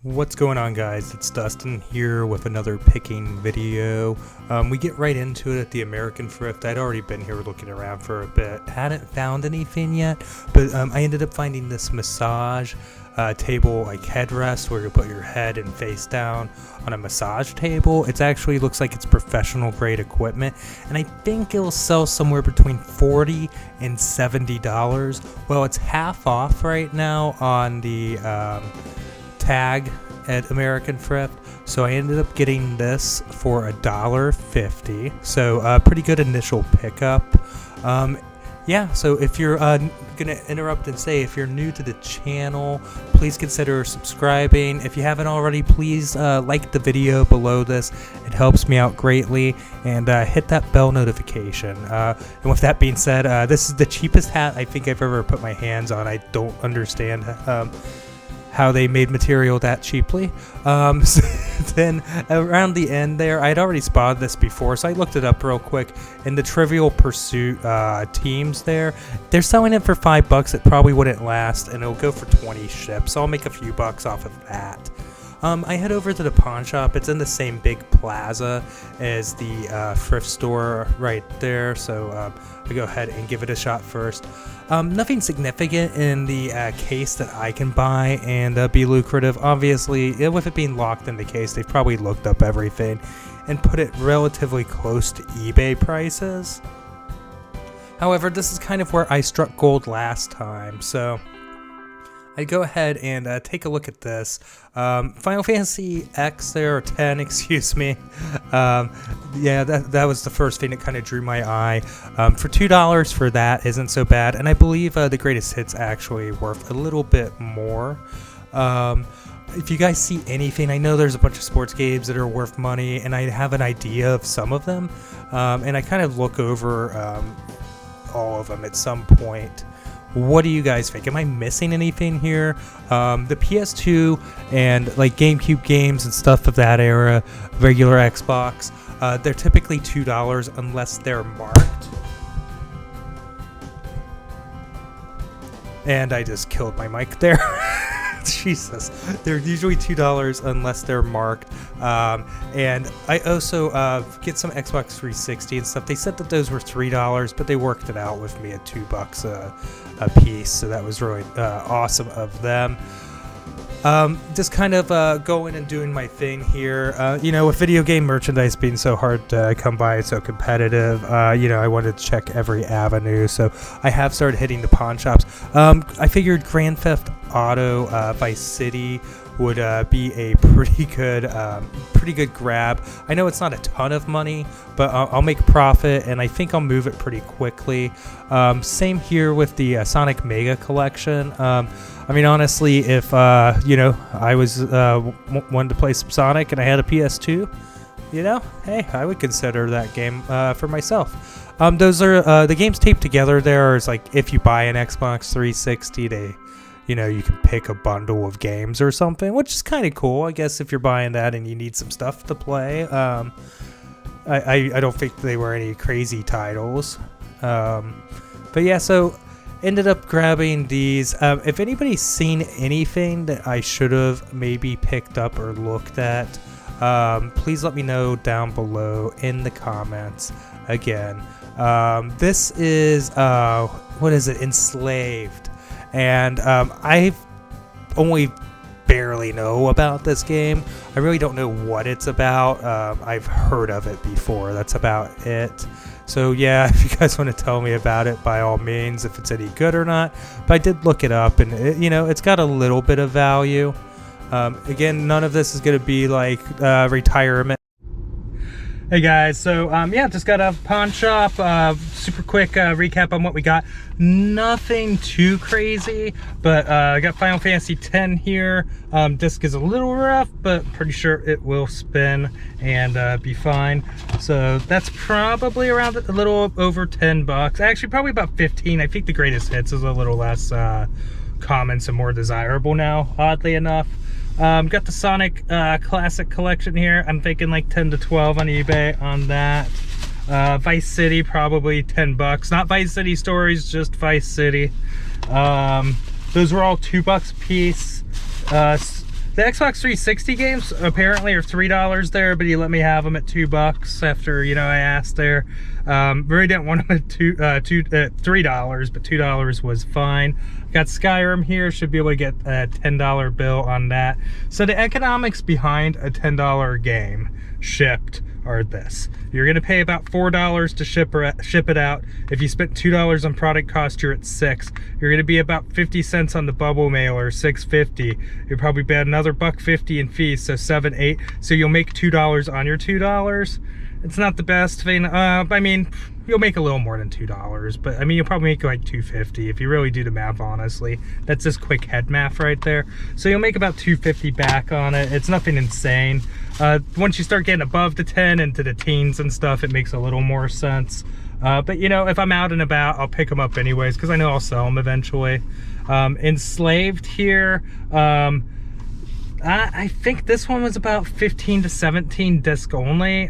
What's going on, guys? It's Dustin here with another picking video. We get right into it at the American Thrift. I'd already been here looking around for a bit. Hadn't found anything yet, but I ended up finding this massage table, like headrest, where you put your head and face down on a massage table. It actually looks like it's professional grade equipment, and I think it'll sell somewhere between $40 and $70. Well, it's half off right now on the tag at American Thrift, so I ended up getting this for $1.50, so pretty good initial pickup. Yeah, so if you're gonna interrupt and say, if you're new to the channel, please consider subscribing. If you haven't already, please like the video below this. It helps me out greatly, and hit that bell notification. And with that being said, this is the cheapest hat I think I've ever put my hands on. I don't understand how they made material that cheaply. Then around the end there, I'd already spotted this before, so I looked it up real quick. In the Trivial Pursuit teams there, they're selling it for $5. It probably wouldn't last, and it'll go for 20 ships, so I'll make a few bucks off of that. I head over to the pawn shop. It's in the same big plaza as the thrift store right there, so I go ahead and give it a shot first. Nothing significant in the case that I can buy and be lucrative. Obviously, with it being locked in the case, they've probably looked up everything and put it relatively close to eBay prices. However, this is kind of where I struck gold last time, so I go ahead and take a look at this. Final Fantasy X there, or 10, excuse me. Yeah, that was the first thing that kind of drew my eye. For $2 for that isn't so bad, and I believe the greatest hits actually worth a little bit more. If you guys see anything, I know there's a bunch of sports games that are worth money, and I have an idea of some of them, and I kind of look over all of them at some point. What do you guys think? Am I missing anything here? The PS2 and like GameCube games and stuff of that era, regular Xbox, they're typically $2 unless they're marked. And I just killed my mic there. Jesus, they're usually $2 unless they're marked. And I also get some Xbox 360 and stuff. They said that those were $3, but they worked it out with me at $2 a piece, so that was really awesome of them. Just kind of going and doing my thing here. You know, with video game merchandise being so hard to come by, it's so competitive, you know, I wanted to check every avenue, so I have started hitting the pawn shops. I figured Grand Theft Auto Vice City would be a pretty good grab. I know it's not a ton of money, but I'll make a profit, and I think I'll move it pretty quickly. Same here with the Sonic Mega Collection. I mean, honestly, if you know, I was wanted to play some Sonic and I had a PS2, you know, hey, I would consider that game for myself. Those are the games taped together. There is like, if you buy an Xbox 360, they, you know, you can pick a bundle of games or something, which is kind of cool, I guess, if you're buying that and you need some stuff to play. I don't think they were any crazy titles, but yeah, so ended up grabbing these. If anybody's seen anything that I should have maybe picked up or looked at, please let me know down below in the comments. Again, this is what is it, Enslaved, and I've only barely know about this game. I really don't know what it's about. I've heard of it before, that's about it. So yeah, if you guys want to tell me about it, by all means, if it's any good or not. But I did look it up, and it, you know, it's got a little bit of value. Again, none of this is going to be like retirement. Hey guys, so yeah, just got a pawn shop. Super quick recap on what we got. Nothing too crazy, but I got Final Fantasy X here. Disc is a little rough, but pretty sure it will spin and be fine. So that's probably around a little over $10. Actually, probably about 15. I think the greatest hits is a little less common, so more desirable now, oddly enough. Got the Sonic Classic Collection here. I'm thinking like 10 to 12 on eBay on that. Vice City, probably $10. Not Vice City Stories, just Vice City. Those were all $2 a piece. The Xbox 360 games apparently are $3 there, but he let me have them at $2 after, you know, I asked there. Really didn't want them at $3, but $2 was fine. Got Skyrim here, should be able to get a $10 bill on that. So the economics behind a $10 game shipped are this. You're gonna pay about $4 to ship it out. If you spent $2 on product cost, you're at $6. You're gonna be about 50 cents on the bubble mailer, $6.50. You'll probably pay another $1.50 in fees, so $7, $8. So you'll make $2 on your $2. It's not the best thing. I mean, you'll make a little more than $2, but I mean, you'll probably make like $2.50 if you really do the math, honestly. That's just quick head math right there. So you'll make about $2.50 back on it. It's nothing insane. Once you start getting above the 10 into the teens and stuff, it makes a little more sense. But you know, if I'm out and about, I'll pick them up anyways, because I know I'll sell them eventually. Enslaved here, I think this one was about 15 to 17 disc only.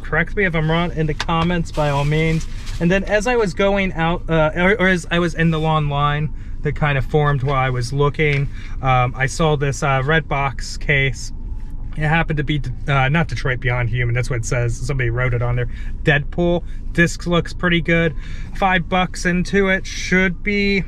Correct me if I'm wrong in the comments, by all means. And then as I was going out, or as I was in the long line that kind of formed while I was looking, I saw this red box case. It happened to be not Detroit Beyond Human, that's what it says. Somebody wrote it on there. Deadpool. Disc looks pretty good. $5 into it, should be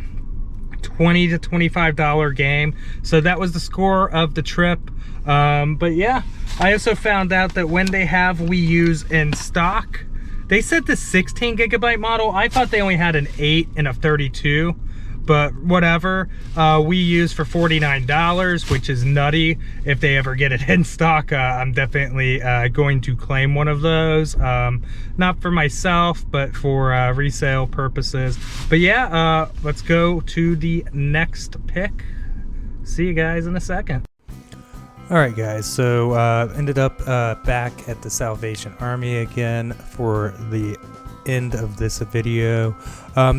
$20 to $25 game. So that was the score of the trip. But yeah, I also found out that when they have Wii U's in stock, they said the 16 gigabyte model. I thought they only had an 8 and a 32, but whatever. Wii U's for $49, which is nutty. If they ever get it in stock, I'm definitely going to claim one of those. Not for myself, but for resale purposes. But yeah, let's go to the next pick. See you guys in a second. Alright guys, so ended up back at the Salvation Army again for the end of this video.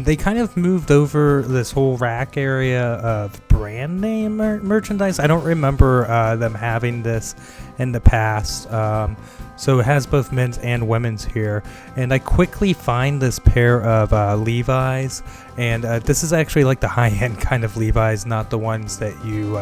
They kind of moved over this whole rack area of brand name merchandise. I don't remember them having this in the past. So it has both men's and women's here. And I quickly find this pair of Levi's. And this is actually like the high-end kind of Levi's, not the ones that you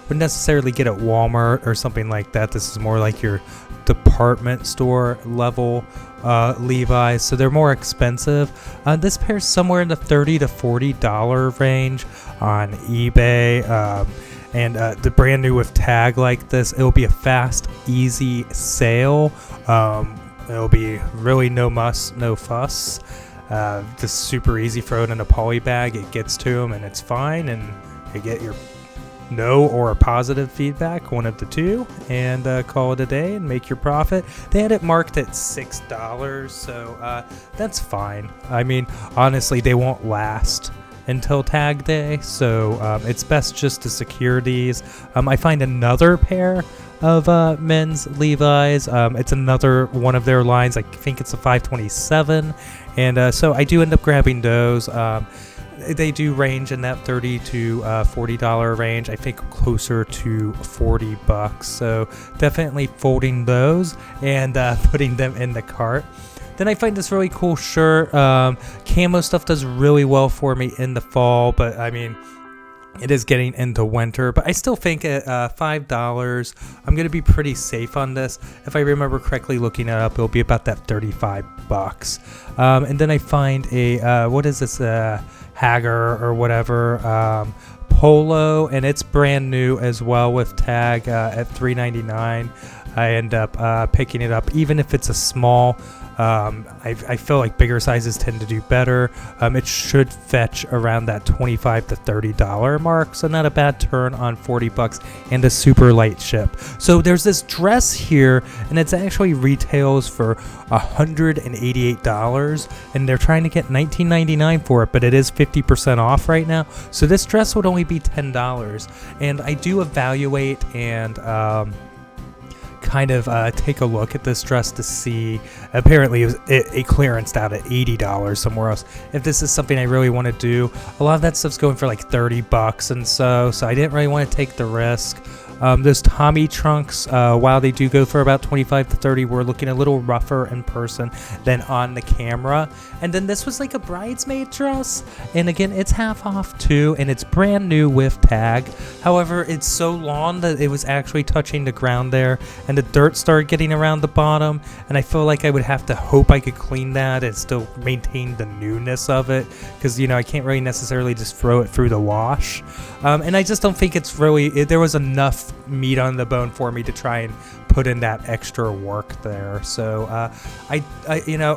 wouldn't necessarily get at Walmart or something like that. This is more like your department store level Levi's, so they're more expensive. This pair's somewhere in the $30 to $40 range on eBay, and the brand new with tag like this, it'll be a fast, easy sale. It'll be really no muss, no fuss. Just super easy, throw it in a poly bag, it gets to them and it's fine, and you get your no or a positive feedback, one of the two, and call it a day and make your profit. They had it marked at $6, so that's fine. I mean, honestly, they won't last until tag day, so it's best just to secure these. I find another pair of men's Levi's. It's another one of their lines. I think it's a 527, and so I do end up grabbing those. They do range in that $30 to $40 range. I think closer to $40. So definitely folding those and putting them in the cart. Then I find this really cool shirt. Camo stuff does really well for me in the fall, but I mean, it is getting into winter, but I still think at $5, I'm going to be pretty safe on this. If I remember correctly, looking it up, it'll be about that $35. And then I find a, what is this, Hager or whatever, polo, and it's brand new as well with tag at $3.99. I end up picking it up, even if it's a small. I feel like bigger sizes tend to do better. It should fetch around that $25 to $30 mark, so not a bad turn on $40 and a super light ship. So there's this dress here, and it's actually retails for $188, and they're trying to get $19.99 for it, but it is 50% off right now. So this dress would only be $10, and I do evaluate and kind of take a look at this dress to see. Apparently it was a clearance out at $80 somewhere else. If this is something I really want to do, a lot of that stuff's going for like $30, and so I didn't really want to take the risk. Those Tommy trunks, while they do go for about 25 to 30, were looking a little rougher in person than on the camera. And then this was like a bridesmaid dress, and again, it's half off too, and it's brand new with tag. However, it's so long that it was actually touching the ground there, and the dirt started getting around the bottom, and I feel like I would have to hope I could clean that and still maintain the newness of it, because I can't really necessarily just throw it through the wash. And I just don't think it's really, there was enough meat on the bone for me to try and put in that extra work there. So I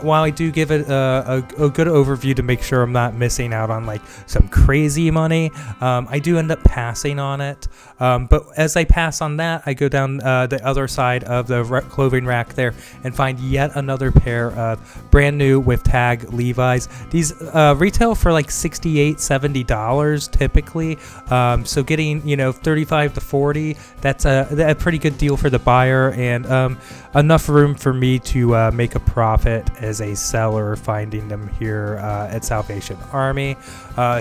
while I do give it a good overview to make sure I'm not missing out on like some crazy money, I do end up passing on it. But as I pass on that, I go down the other side of the clothing rack there and find yet another pair of brand new with tag Levi's. These retail for like $68-$70 typically. So getting 35 to 40, that's a pretty good deal for the buyer, and enough room for me to make a profit as a seller finding them here at Salvation Army.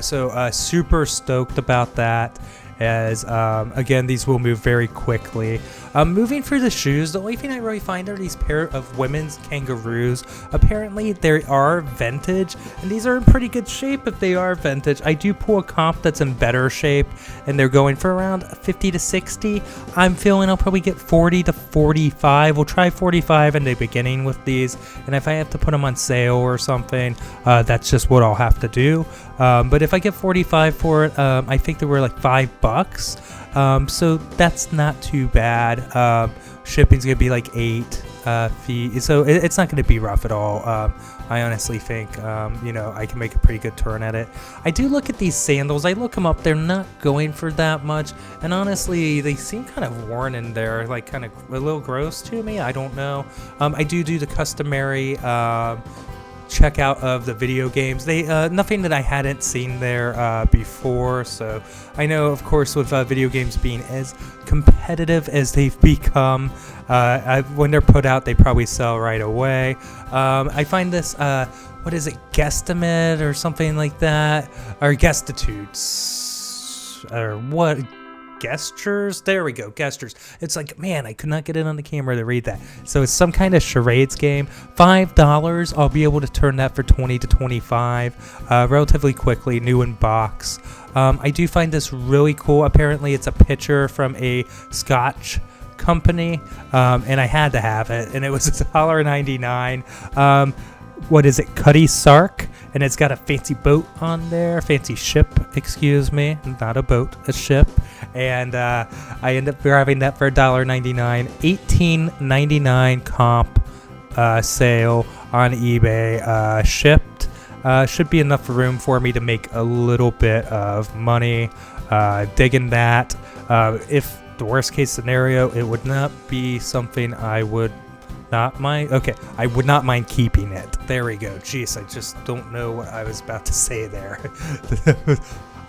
So super stoked about that, as again, these will move very quickly. Moving through the shoes, the only thing I really find are these pair of women's kangaroos. Apparently they are vintage, and these are in pretty good shape if they are vintage. I do pull a comp that's in better shape, and they're going for around 50 to 60. I'm feeling I'll probably get 40 to 45. We'll try 45 in the beginning with these, and if I have to put them on sale or something, that's just what I'll have to do. But if I get 45 for it, I think they were like $5. So that's not too bad. Shipping's gonna be like 8 feet, so it's not gonna be rough at all. I honestly think I can make a pretty good turn at it. I do look at these sandals. I look them up. They're not going for that much, and honestly, they seem kind of worn in there, like kind of a little gross to me. I don't know. I do the customary checkout of the video games. They nothing that I hadn't seen there before, so I know, of course, with video games being as competitive as they've become, when they're put out, they probably sell right away. I find this what is it, guesstimate or something like that, or guestitudes, or what? Gestures? There we go, gestures. It's like, man, I could not get it on the camera to read that. So it's some kind of charades game. $5, I'll be able to turn that for 20 to 25 relatively quickly, new in box. I do find this really cool. Apparently it's a picture from a Scotch company, and I had to have it, and it was $1.99. What is it, Cuddy Sark, and it's got a fancy boat on there, fancy ship, excuse me, not a boat, a ship, and I end up grabbing that for $1.99, $18.99 comp sale on eBay, shipped. Should be enough room for me to make a little bit of money, digging that. If the worst case scenario, it would not be something I would not mind. Okay, I would not mind keeping it. There we go. Jeez, I just don't know what I was about to say there.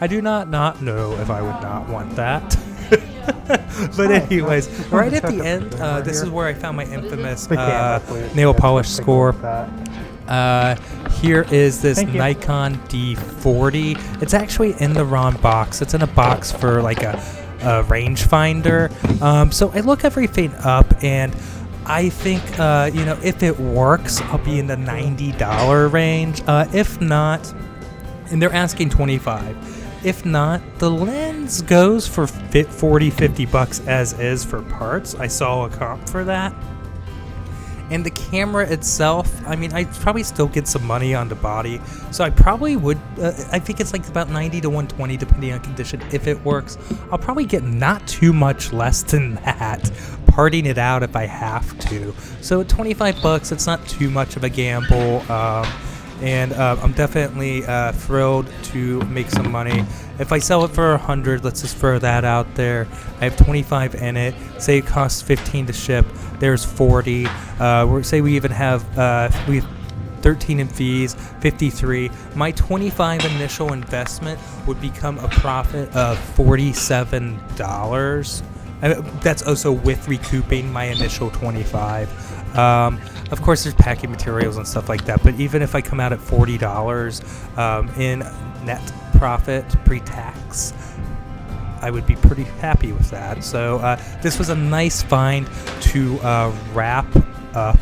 I do not know if I would not want that. But anyways, right at the end, this is where I found my infamous nail polish score. Here is this Nikon D40. It's actually in the wrong box. It's in a box for like a rangefinder. So I look everything up, and I think, if it works, I'll be in the $90 range. If not, and they're asking $25. If not, the lens goes for $40-$50 as is for parts. I saw a comp for that. And the camera itself, I mean, I'd probably still get some money on the body. So I probably would, I think it's like about 90 to 120 depending on condition. If it works, I'll probably get not too much less than that, parting it out if I have to. So at $25, it's not too much of a gamble. And I'm definitely thrilled to make some money. If I sell it for $100, let's just throw that out there. I have 25 in it. Say it costs 15 to ship. There's 40. Say we even have 13 in fees, 53. My 25 initial investment would become a profit of $47. That's also with recouping my initial 25. Of course, there's packing materials and stuff like that, but even if I come out at $40 in net profit pre-tax, I would be pretty happy with that. So this was a nice find to wrap up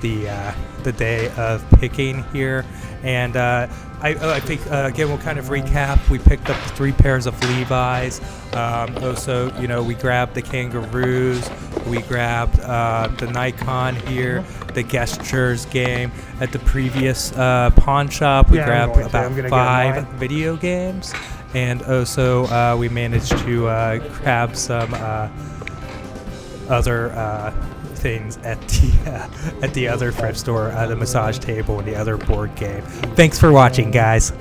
the day of picking here. And I think, again, we'll kind of recap. We picked up 3 pairs of Levi's. Also, we grabbed the Kangaroos. We grabbed the Nikon here, the Gestures game. At the previous pawn shop, we grabbed about 5 video games. And also, we managed to grab some other things at the other thrift store, the massage table and the other board game. Thanks for watching, guys.